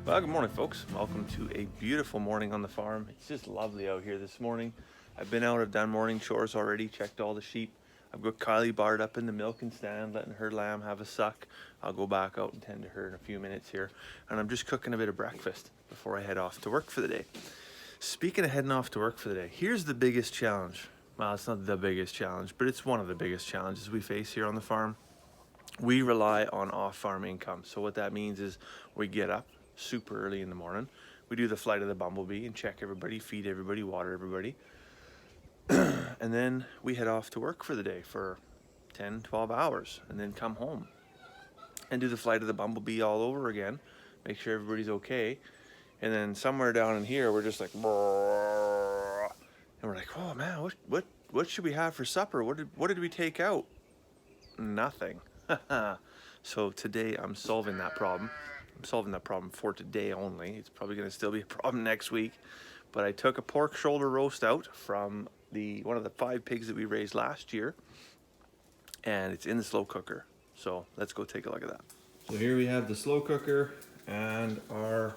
Well, good morning, folks. Welcome to a beautiful morning on the farm. It's just lovely out here this morning. I've been out, I've done morning chores already, checked all the sheep. I've got Kylie barred up in the milking stand, letting her lamb have a suck. I'll go back out and tend to her in a few minutes here. And I'm just cooking a bit of breakfast before I head off to work for the day. Speaking of heading off to work for the day, here's the biggest challenge. Well, it's not the biggest challenge, but it's one of the biggest challenges we face here on the farm. We rely on off-farm income. So what that means is we get up super early in the morning. We do the flight of the bumblebee and check everybody, feed everybody, water everybody. And then we head off to work for the day for 10, 12 hours and then come home and do the flight of the bumblebee all over again, make sure everybody's okay. And then somewhere down in here, we're just like, and we're like, oh man, what should we have for supper? What did we take out? Nothing. So today I'm solving that problem. I'm solving that problem for today only. It's probably going to still be a problem next week. But I took a pork shoulder roast out from one of the 5 pigs that we raised last year, and it's in the slow cooker. So let's go take a look at that. So here we have the slow cooker and our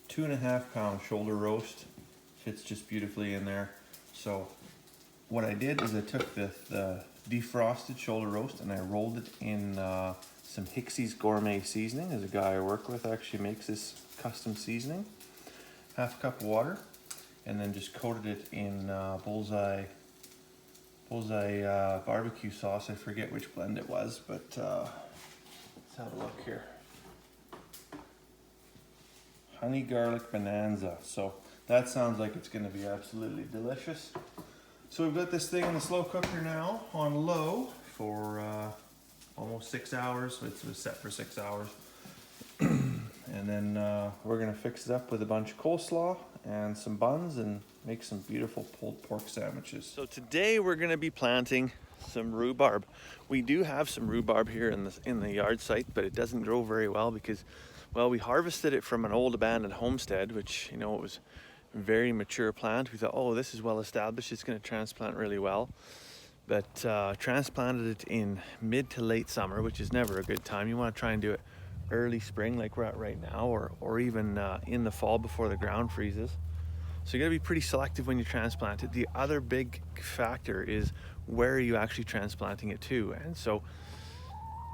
2.5 pound shoulder roast. Fits just beautifully in there. So what I did is I took the defrosted shoulder roast and I rolled it in some Hicksy's gourmet seasoning. There's a guy I work with actually makes this custom seasoning. Half a cup of water, and then just coated it in bullseye barbecue sauce. I forget which blend it was, but let's have a look here. Honey garlic bonanza. So that sounds like it's going to be absolutely delicious. So we've got this thing in the slow cooker now on low for almost 6 hours. It was set for 6 hours. And then we're gonna fix it up with a bunch of coleslaw and some buns and make some beautiful pulled pork sandwiches. So today we're gonna be planting some rhubarb. We do have some rhubarb here in the yard site, but it doesn't grow very well because, well, we harvested it from an old abandoned homestead, which, you know, it was a very mature plant. We thought, oh, this is well established, it's gonna transplant really well. But transplanted it in mid to late summer, which is never a good time. You want to try and do it early spring like we're at right now, or even in the fall before the ground freezes. So you got to be pretty selective when you transplant it. The other big factor is where are you actually transplanting it to? And so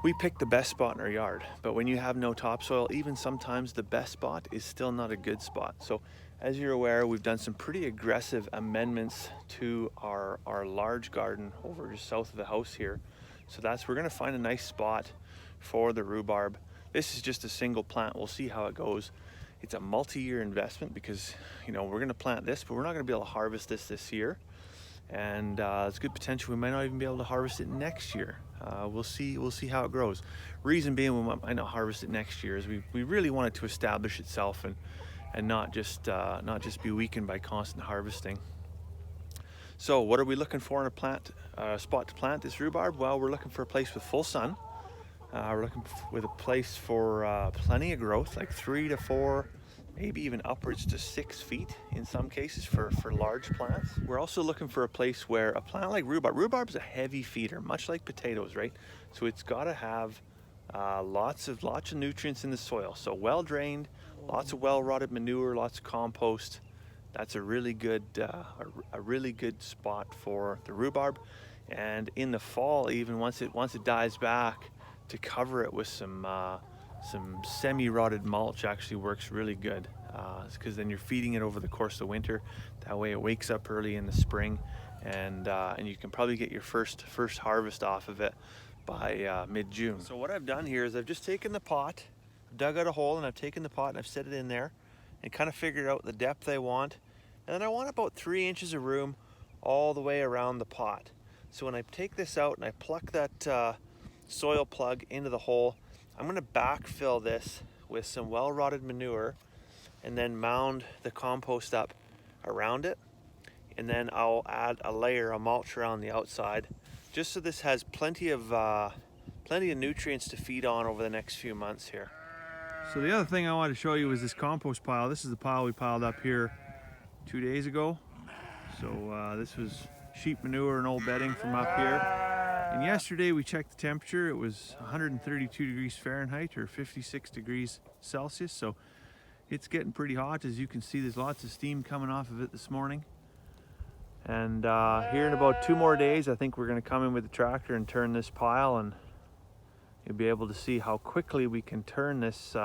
we picked the best spot in our yard, but when you have no topsoil, even sometimes the best spot is still not a good spot. So as you're aware, we've done some pretty aggressive amendments to our large garden over just south of the house here. So we're gonna find a nice spot for the rhubarb. This is just a single plant. We'll see how it goes. It's a multi-year investment because, you know, we're gonna plant this, but we're not gonna be able to harvest this year. And it's good potential. We might not even be able to harvest it next year. We'll see how it grows. Reason being we might not harvest it next year is we really want it to establish itself and not just be weakened by constant harvesting. So what are we looking for in a spot to plant this rhubarb? Well, we're looking for a place with full sun. We're looking with a place for plenty of growth, like 3 to 4, maybe even upwards to 6 feet in some cases for large plants. We're also looking for a place where a plant like rhubarb is a heavy feeder, much like potatoes, right? So it's got to have lots of nutrients in the soil. So well drained, lots of well rotted manure, lots of compost. That's a really good spot for the rhubarb. And in the fall, even once it dies back, to cover it with some semi-rotted mulch actually works really good, because then you're feeding it over the course of the winter. That way it wakes up early in the spring, and you can probably get your first harvest off of it by mid-June. So what I've done here is I've just taken the pot, dug out a hole, and I've taken the pot and I've set it in there and kind of figured out the depth I want. And then I want about 3 inches of room all the way around the pot. So when I take this out and I pluck that soil plug into the hole, I'm going to backfill this with some well-rotted manure and then mound the compost up around it. And then I'll add a layer of mulch around the outside, just so this has plenty of nutrients to feed on over the next few months here. So the other thing I wanted to show you is this compost pile. This is the pile we piled up here 2 days ago. So this was sheep manure and old bedding from up here. And yesterday we checked the temperature. It was 132 degrees Fahrenheit or 56 degrees Celsius. So It's getting pretty hot. As you can see, there's lots of steam coming off of it this morning. And here in about 2 more days, I think we're going to come in with the tractor and turn this pile, and you'll be able to see how quickly we can turn this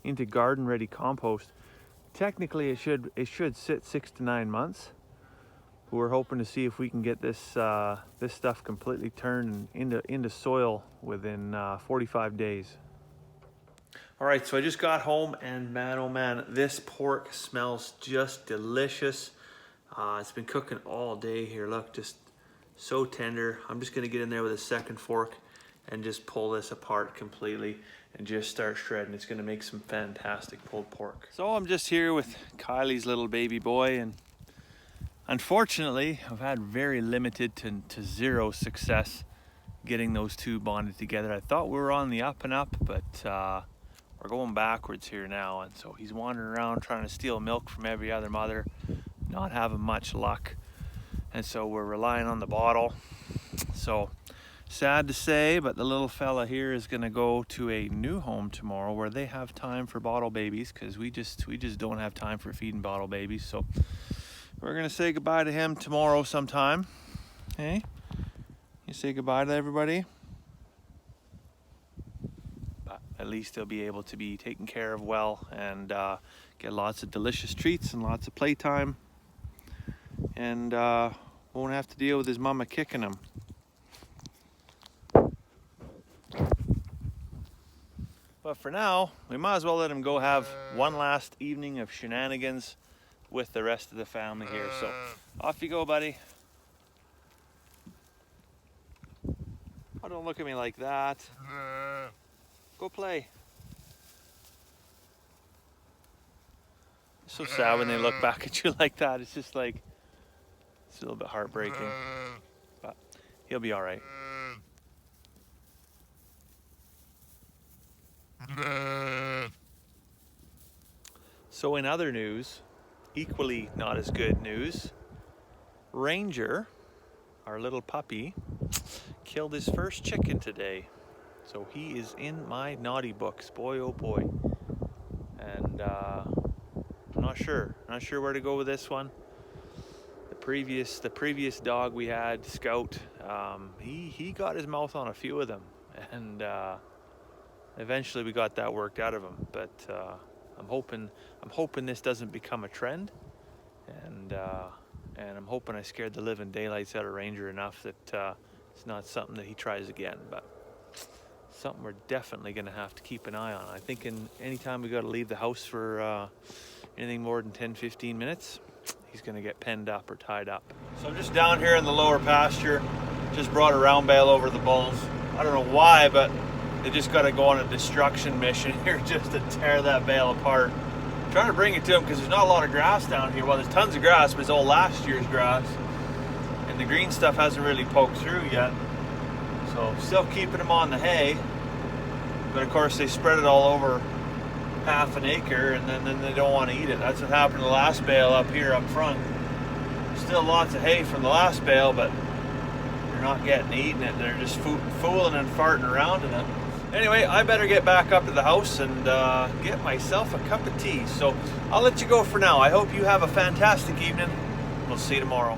into garden ready compost. Technically it should sit 6 to 9 months. We're hoping to see if we can get this this stuff completely turned into soil within 45 days. All right, so I just got home, and man, oh man, this pork smells just delicious. It's been cooking all day here. Look, just so tender. I'm just gonna get in there with a second fork and just pull this apart completely and just start shredding. It's gonna make some fantastic pulled pork. So I'm just here with Kylie's little baby boy, and unfortunately, I've had very limited to zero success getting those two bonded together. I thought we were on the up and up, but we're going backwards here now. And so he's wandering around trying to steal milk from every other mother, not having much luck. And so we're relying on the bottle. So sad to say, but the little fella here is gonna go to a new home tomorrow where they have time for bottle babies, because we just don't have time for feeding bottle babies. So we're gonna say goodbye to him tomorrow sometime. Hey, you say goodbye to everybody. But at least they'll be able to be taken care of well, and get lots of delicious treats and lots of playtime, and won't have to deal with his mama kicking him. But for now, we might as well let him go have one last evening of shenanigans with the rest of the family here. So off you go, buddy. Oh, don't look at me like that. Go play. It's so sad when they look back at you like that. It's just like, it's a little bit heartbreaking, but he'll be all right. So in other news, equally not as good news, Ranger, our little puppy, killed his first chicken today. So he is in my naughty books, boy oh boy. And I'm not sure where to go with this one. The previous dog we had, Scout, he got his mouth on a few of them, and eventually we got that worked out of him. But I'm hoping this doesn't become a trend, and I'm hoping I scared the living daylights out of Ranger enough that it's not something that he tries again. But something we're definitely going to have to keep an eye on. I think anytime we got to leave the house for anything more than 10-15 minutes, he's going to get penned up or tied up. So I'm just down here in the lower pasture. Just brought a round bale over the bulls. I don't know why, but they just got to go on a destruction mission here just to tear that bale apart. I'm trying to bring it to them because there's not a lot of grass down here. Well, there's tons of grass, but it's all last year's grass. And the green stuff hasn't really poked through yet. So still keeping them on the hay. But of course they spread it all over half an acre, and then they don't want to eat it. That's what happened to the last bale up here up front. Still lots of hay from the last bale, but they're not getting eating it. They're just fooling and farting around in it. Anyway, I better get back up to the house and get myself a cup of tea. So I'll let you go for now. I hope you have a fantastic evening. We'll see you tomorrow.